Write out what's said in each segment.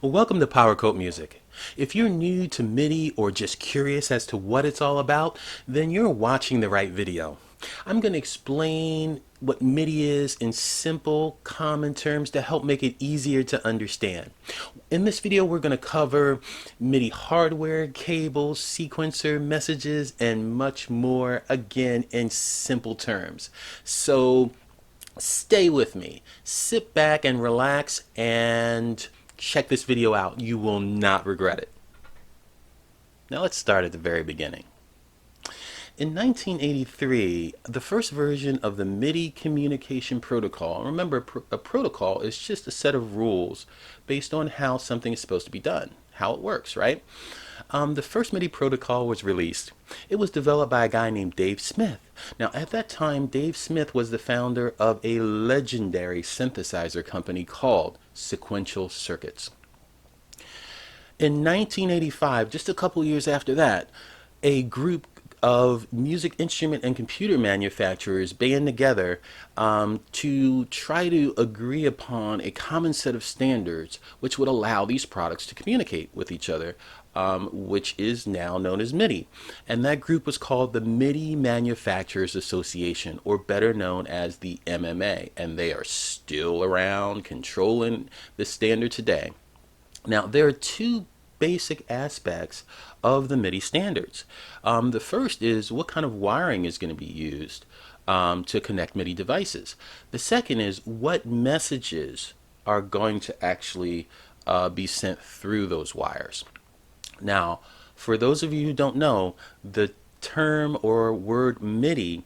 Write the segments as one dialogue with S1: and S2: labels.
S1: Welcome to Power Code Music. If you're new to MIDI or just curious as to what it's all about, then you're watching the right video. I'm going to explain what MIDI is in simple, common terms to help make it easier to understand. In this video, we're going to cover MIDI hardware, cables, sequencer, messages, and much more, again, in simple terms. So stay with me, sit back and relax, and check this video out. You will not regret it. Now let's start at the very beginning. In 1983, the first version of the MIDI communication protocol, remember a protocol is just a set of rules based on how something is supposed to be done, how it works, right? The first MIDI protocol was released. It was developed by a guy named Dave Smith. Now, at that time, Dave Smith was the founder of a legendary synthesizer company called Sequential Circuits. In 1985, just a couple years after that, a group of music instrument and computer manufacturers band together to try to agree upon a common set of standards which would allow these products to communicate with each other, which is now known as MIDI. And that group was called the MIDI Manufacturers Association, or better known as the MMA, and they are still around controlling the standard today. Now, there are two basic aspects of the MIDI standards. The first is what kind of wiring is going to be used to connect MIDI devices. The second is what messages are going to actually be sent through those wires. Now, for those of you who don't know, the term or word MIDI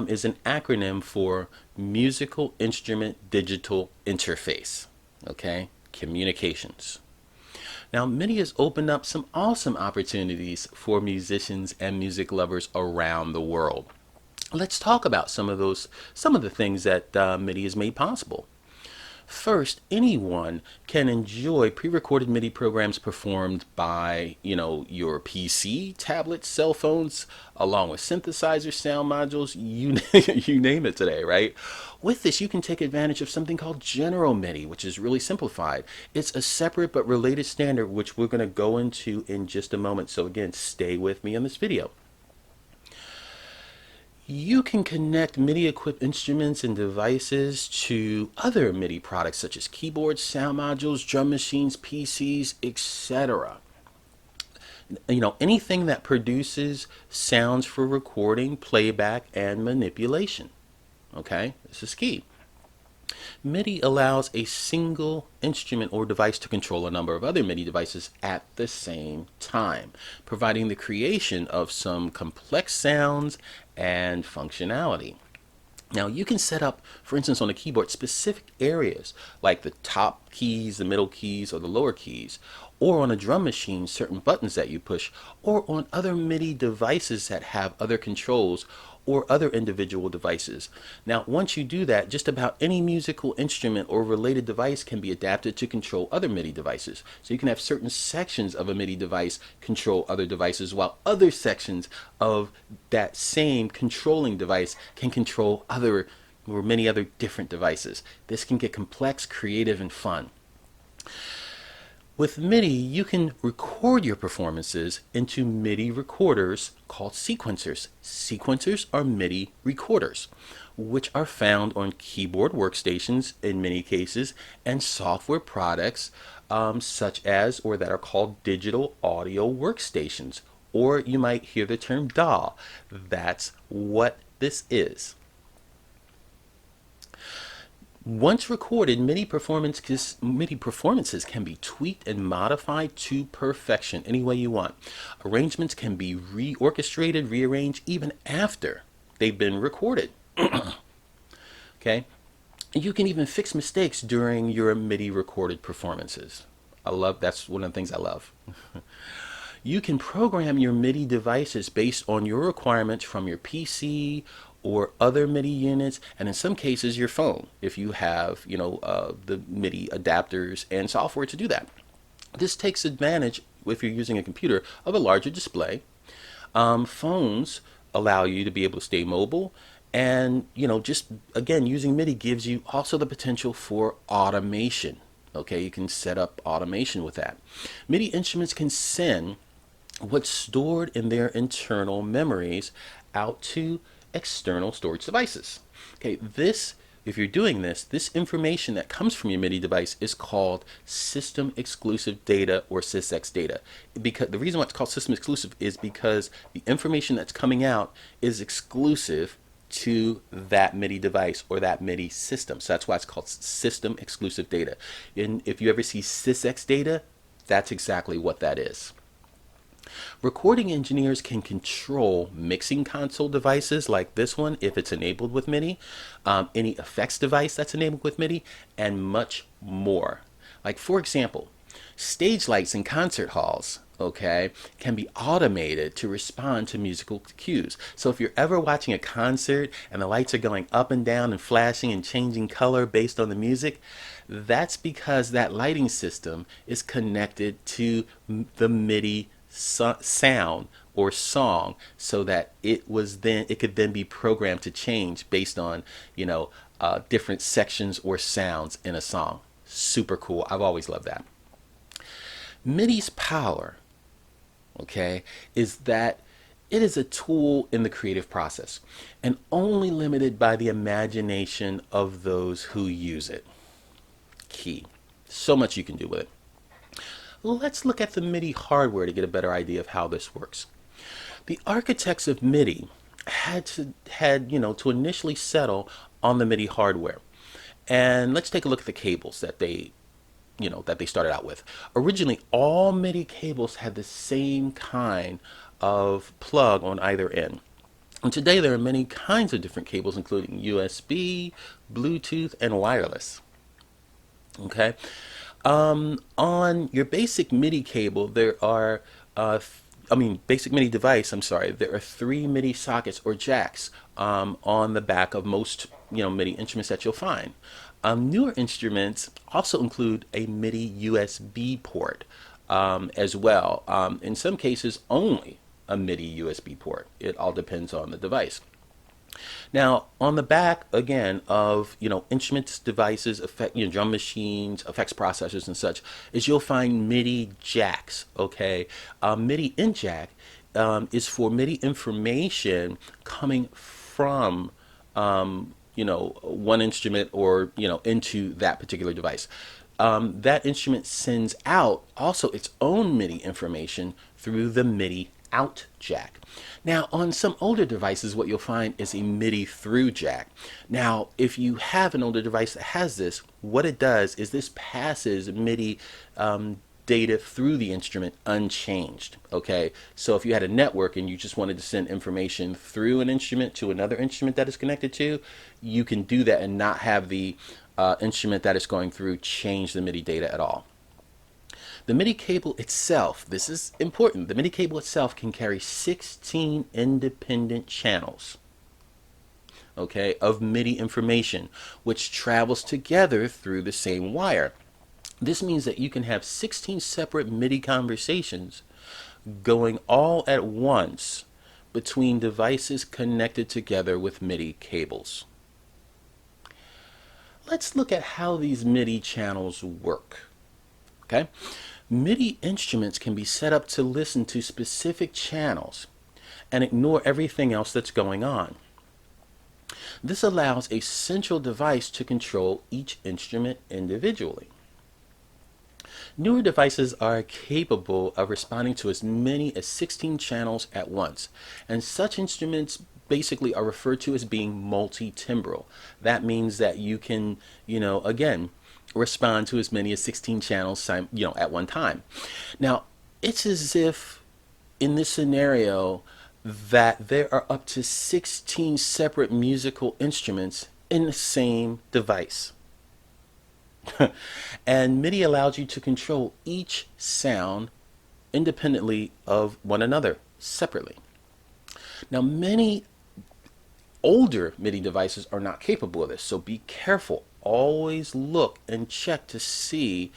S1: is an acronym for Musical Instrument Digital Interface, okay? Communications. Now, MIDI has opened up some awesome opportunities for musicians and music lovers around the world. Let's talk about some of the things that MIDI has made possible. First, anyone can enjoy pre-recorded MIDI programs performed by, your PC, tablets, cell phones, along with synthesizers, sound modules, you name it today, right? With this, you can take advantage of something called general MIDI, which is really simplified. It's a separate but related standard, which we're going to go into in just a moment. So again, stay with me in this video. You can connect MIDI-equipped instruments and devices to other MIDI products such as keyboards, sound modules, drum machines, PCs, etc. Anything that produces sounds for recording, playback, and manipulation. Okay, this is key. MIDI allows a single instrument or device to control a number of other MIDI devices at the same time, providing the creation of some complex sounds and functionality. Now, you can set up, for instance, on a keyboard, specific areas like the top keys, the middle keys, or the lower keys, or on a drum machine, certain buttons that you push, or on other MIDI devices that have other controls or other individual devices. Now, once you do that, just about any musical instrument or related device can be adapted to control other MIDI devices. So you can have certain sections of a MIDI device control other devices, while other sections of that same controlling device can control other or many other different devices. This can get complex, creative, and fun. With MIDI, you can record your performances into MIDI recorders called sequencers. Sequencers are MIDI recorders, which are found on keyboard workstations in many cases and software products such as, or that are called digital audio workstations, or you might hear the term DAW. That's what this is. Once recorded, MIDI performances can be tweaked and modified to perfection any way you want. Arrangements can be reorchestrated, rearranged, even after they've been recorded. Okay? You can even fix mistakes during your MIDI recorded performances. That's one of the things I love. You can program your MIDI devices based on your requirements from your PC or other MIDI units, and in some cases your phone, if you have the MIDI adapters and software to do that. This takes advantage, if you're using a computer, of a larger display. Phones allow you to be able to stay mobile, and just again, using MIDI gives you also the potential for automation. Okay, you can set up automation with that. MIDI instruments can send what's stored in their internal memories out to external storage devices. Okay, if you're doing this information that comes from your MIDI device is called system exclusive data, or SysEx data. Because the reason why it's called system exclusive is because the information that's coming out is exclusive to that MIDI device or that MIDI system. So that's why it's called system exclusive data. And if you ever see SysEx data, that's exactly what that is. Recording engineers can control mixing console devices like this one if it's enabled with MIDI, any effects device that's enabled with MIDI, and much more. Like, for example, stage lights in concert halls, okay, can be automated to respond to musical cues. So if you're ever watching a concert and the lights are going up and down and flashing and changing color based on the music, that's because that lighting system is connected to the MIDI sound or song, so that it could then be programmed to change based on different sections or sounds in a song. Super cool. I've always loved that. MIDI's power, okay, is that it is a tool in the creative process and only limited by the imagination of those who use it. Key. So much you can do with it. Let's look at the MIDI hardware to get a better idea of how this works. The architects of MIDI had to initially settle on the MIDI hardware. And let's take a look at the cables that they started out with. Originally, all MIDI cables had the same kind of plug on either end. And today there are many kinds of different cables, including USB, Bluetooth, and wireless. Okay. On your basic MIDI cable, basic MIDI device, there are 3 MIDI sockets or jacks on the back of most MIDI instruments that you'll find. Newer instruments also include a MIDI USB port as well. In some cases, only a MIDI USB port. It all depends on the device. Now, on the back again of instruments, devices, drum machines, effects processors, and such, is you'll find MIDI jacks. Okay, MIDI in jack is for MIDI information coming from one instrument or into that particular device. That instrument sends out also its own MIDI information through the MIDI out jack. Now, on some older devices, what you'll find is a MIDI through jack. Now, if you have an older device that has this, what it does is this passes MIDI data through the instrument unchanged. Okay, so if you had a network and you just wanted to send information through an instrument to another instrument that is connected to, you can do that and not have the instrument that it's going through change the MIDI data at all. The MIDI cable itself, this is important, the MIDI cable itself can carry 16 independent channels, okay, of MIDI information, which travels together through the same wire. This means that you can have 16 separate MIDI conversations going all at once between devices connected together with MIDI cables. Let's look at how these MIDI channels work. Okay? MIDI instruments can be set up to listen to specific channels and ignore everything else that's going on. This allows a central device to control each instrument individually. Newer devices are capable of responding to as many as 16 channels at once, and such instruments basically are referred to as being multi-timbral. That means that you can, again, respond to as many as 16 channels at one time. Now, it's as if in this scenario that there are up to 16 separate musical instruments in the same device. And MIDI allows you to control each sound independently of one another, separately. Now, many older MIDI devices are not capable of this, so be careful. Always look and check to see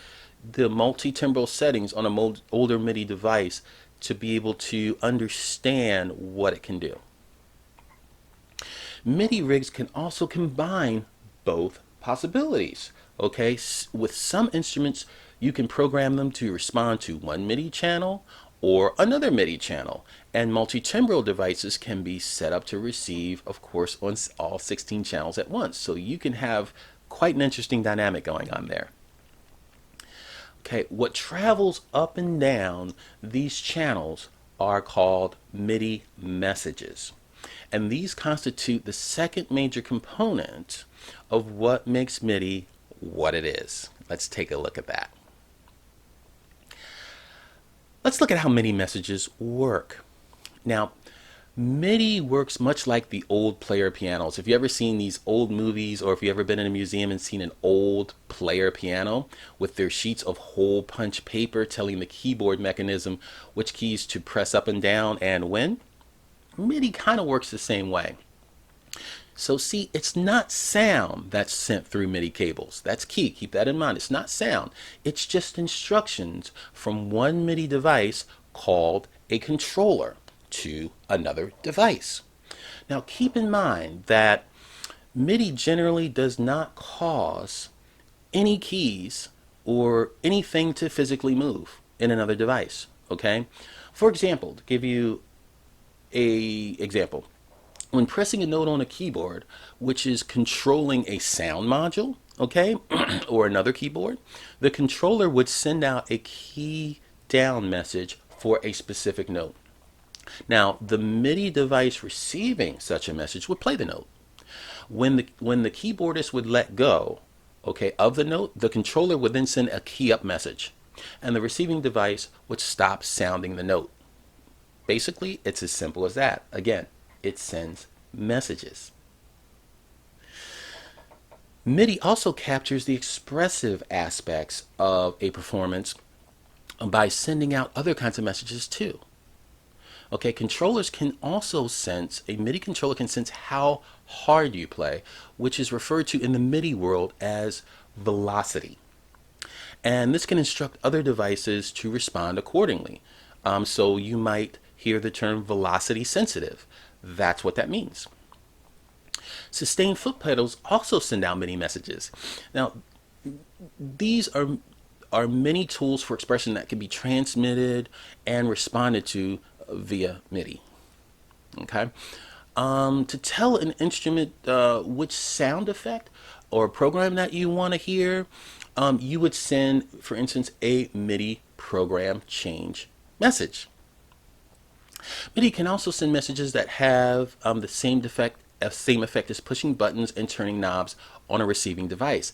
S1: the multi-timbral settings on an older MIDI device to be able to understand what it can do. MIDI rigs can also combine both possibilities. Okay, with some instruments, you can program them to respond to one MIDI channel or another MIDI channel. And multi-timbral devices can be set up to receive, of course, on all 16 channels at once. So you can have quite an interesting dynamic going on there. Okay, what travels up and down these channels are called MIDI messages. And these constitute the second major component of what makes MIDI what it is. Let's take a look at that. Let's look at how MIDI messages work. Now, MIDI works much like the old player pianos. If you've ever seen these old movies, or if you've ever been in a museum and seen an old player piano with their sheets of hole punch paper telling the keyboard mechanism which keys to press up and down and when, MIDI kind of works the same way. So see, it's not sound that's sent through MIDI cables. That's key. Keep that in mind. It's not sound. It's just instructions from one MIDI device called a controller to another device. Now keep in mind that MIDI generally does not cause any keys or anything to physically move in another device. Okay? For example, to give you an example, when pressing a note on a keyboard, which is controlling a sound module, okay, or another keyboard, the controller would send out a key down message for a specific note. Now, the MIDI device receiving such a message would play the note. When the keyboardist would let go, okay, of the note, the controller would then send a key up message, and the receiving device would stop sounding the note. Basically, it's as simple as that. Again, it sends messages. MIDI also captures the expressive aspects of a performance by sending out other kinds of messages too. Okay, controllers can also sense, a MIDI controller can sense how hard you play, which is referred to in the MIDI world as velocity. And this can instruct other devices to respond accordingly. So you might hear the term velocity sensitive. That's what that means. Sustained foot pedals also send out MIDI messages. Now, these are many tools for expression that can be transmitted and responded to via MIDI. Okay, to tell an instrument which sound effect or program that you want to hear, you would send, for instance, a MIDI program change message. MIDI can also send messages that have the same effect as pushing buttons and turning knobs on a receiving device.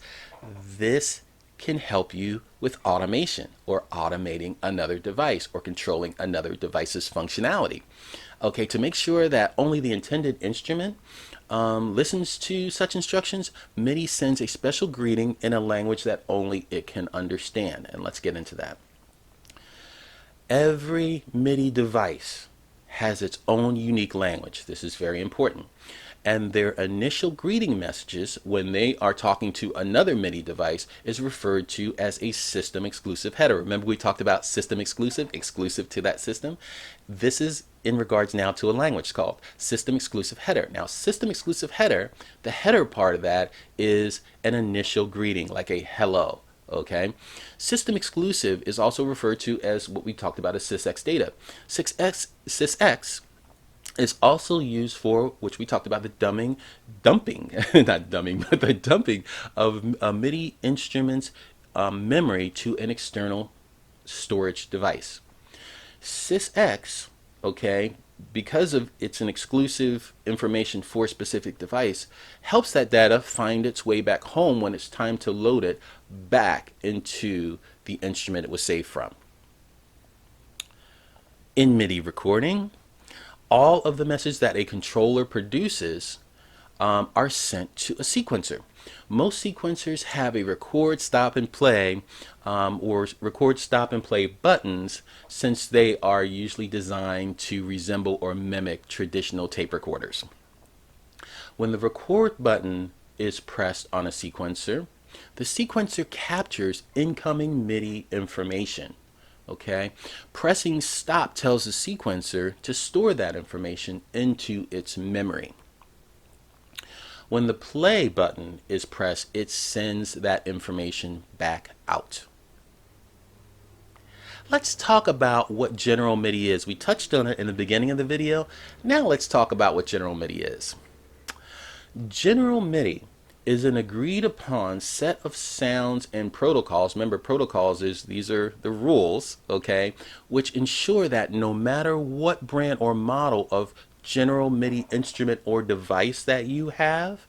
S1: This can help you with automation, or automating another device, or controlling another device's functionality. Okay, to make sure that only the intended instrument listens to such instructions, MIDI sends a special greeting in a language that only it can understand. And let's get into that. Every MIDI device has its own unique language. This is very important. And their initial greeting messages when they are talking to another MIDI device is referred to as a system exclusive header. Remember, we talked about system exclusive to that system. This is in regards now to a language called system exclusive header. Now, system exclusive header, the header part of that is an initial greeting, like a hello. Okay, system exclusive is also referred to as what we talked about as sysx data. Sysx is also used for, which we talked about, the dumping, not dumbing, but the dumping of MIDI instruments memory to an external storage device. Sysx, okay, because of it's an exclusive information for a specific device, helps that data find its way back home when it's time to load it back into the instrument it was saved from. In MIDI recording, all of the messages that a controller produces are sent to a sequencer. Most sequencers have a record, stop, and play or record, stop, and play buttons, since they are usually designed to resemble or mimic traditional tape recorders. When the record button is pressed on a sequencer, the sequencer captures incoming MIDI information. Okay, pressing stop tells the sequencer to store that information into its memory. When the play button is pressed, it sends that information back out. Let's talk about what general MIDI is. We touched on it in the beginning of the video. Now let's talk about what general MIDI is. General MIDI is an agreed upon set of sounds and protocols. Remember, protocols these are the rules, okay, which ensure that no matter what brand or model of general MIDI instrument or device that you have,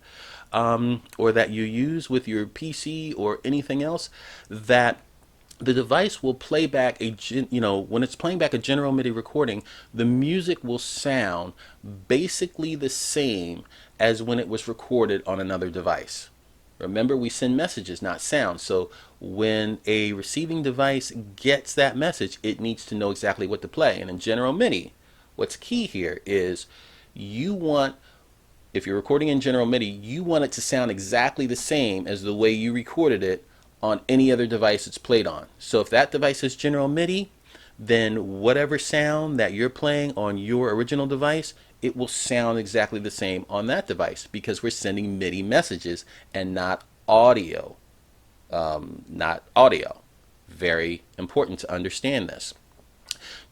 S1: or that you use with your PC or anything else, that the device will play back when it's playing back a general MIDI recording, the music will sound basically the same as when it was recorded on another device. Remember, we send messages, not sounds. So when a receiving device gets that message, it needs to know exactly what to play. And in general MIDI, what's key here is if you're recording in general MIDI, you want it to sound exactly the same as the way you recorded it on any other device it's played on. So if that device is general MIDI, then whatever sound that you're playing on your original device, it will sound exactly the same on that device, because we're sending MIDI messages and not audio. Very important to understand this.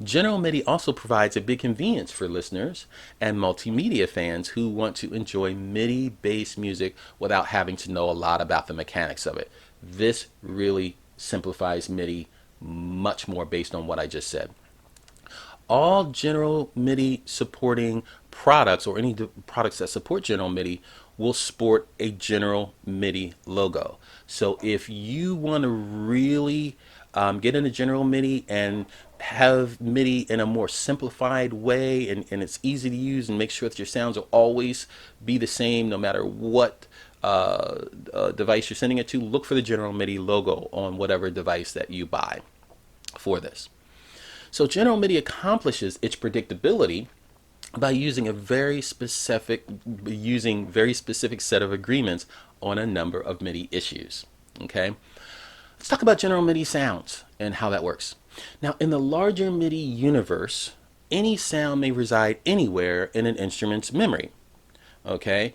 S1: General MIDI also provides a big convenience for listeners and multimedia fans who want to enjoy MIDI-based music without having to know a lot about the mechanics of it. This really simplifies MIDI much more based on what I just said. All general MIDI supporting products, or any products that support general MIDI, will sport a general MIDI logo. So if you want to really get into general MIDI and have MIDI in a more simplified way, and it's easy to use, and make sure that your sounds will always be the same no matter what device you're sending it to, look for the general MIDI logo on whatever device that you buy for this. So general MIDI accomplishes its predictability by using very specific set of agreements on a number of MIDI issues. Okay, let's talk about general MIDI sounds and how that works. Now, in the larger MIDI universe, any sound may reside anywhere in an instrument's memory. Okay,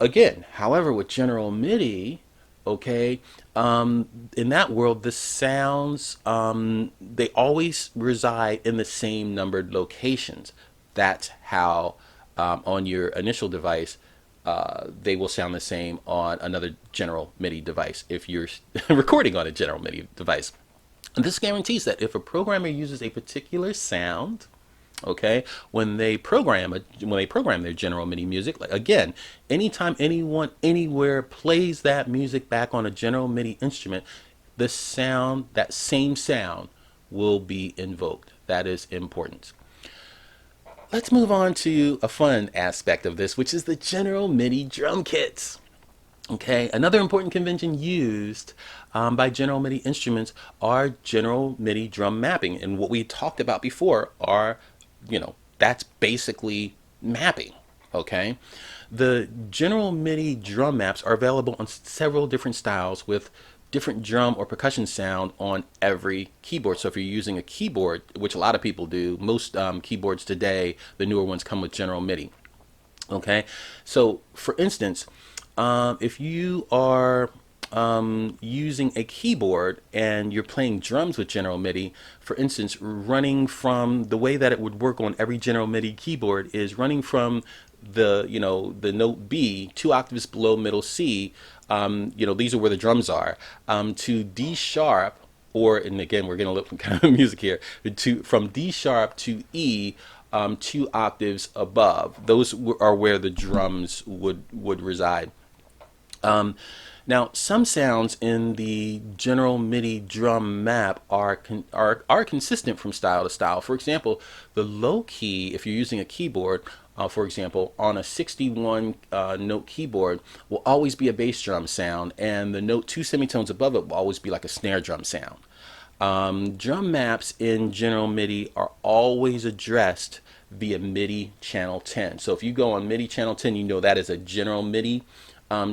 S1: again, however, with general MIDI, okay, in that world, the sounds, they always reside in the same numbered locations. That's how on your initial device, they will sound the same on another general MIDI device if you're recording on a general MIDI device. And this guarantees that if a programmer uses a particular sound, okay, when they program their general MIDI music, like, again, anytime anyone anywhere plays that music back on a general MIDI instrument, that same sound will be invoked. That is important. Let's move on to a fun aspect of this, which is the general MIDI drum kits. Okay, another important convention used by general MIDI instruments are general MIDI drum mapping. And what we talked about before are, that's basically mapping. Okay, the general MIDI drum maps are available on several different styles with different drum or percussion sound on every keyboard. So if you're using a keyboard, which a lot of people do, most keyboards today, the newer ones come with general MIDI. Okay, so for instance, if you are using a keyboard and you're playing drums with general MIDI, for instance, running from the way that it would work on every general MIDI keyboard is running from the note B 2 octaves below middle C, these are where the drums are, to D sharp, and again, we're getting a little kind of music here, from D sharp to E, 2 octaves above. Those are where the drums would reside. Now, some sounds in the general MIDI drum map are consistent from style to style. For example, the low key, if you're using a keyboard, for example, on a 61 note keyboard, will always be a bass drum sound, and the note 2 semitones above it will always be like a snare drum sound. Drum maps in general MIDI are always addressed via MIDI channel 10. So if you go on MIDI channel 10, you know that is a general MIDI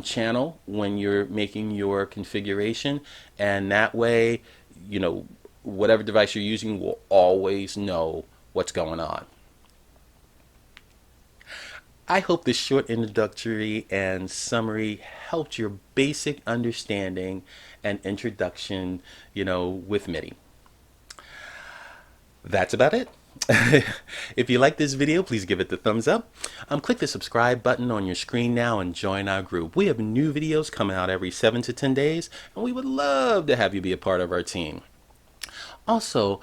S1: channel when you're making your configuration, and that way, whatever device you're using will always know what's going on. I hope this short introductory and summary helped your basic understanding and introduction, with MIDI. That's about it. If you like this video, please give it the thumbs up. Click the subscribe button on your screen now and join our group. We have new videos coming out every 7 to 10 days, and we would love to have you be a part of our team. Also,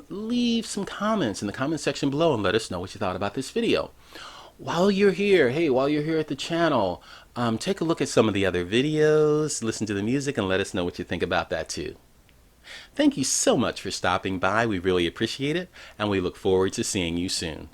S1: leave some comments in the comment section below and let us know what you thought about this video. While you're here at the channel, take a look at some of the other videos, listen to the music, and let us know what you think about that too. Thank you so much for stopping by. We really appreciate it, and we look forward to seeing you soon.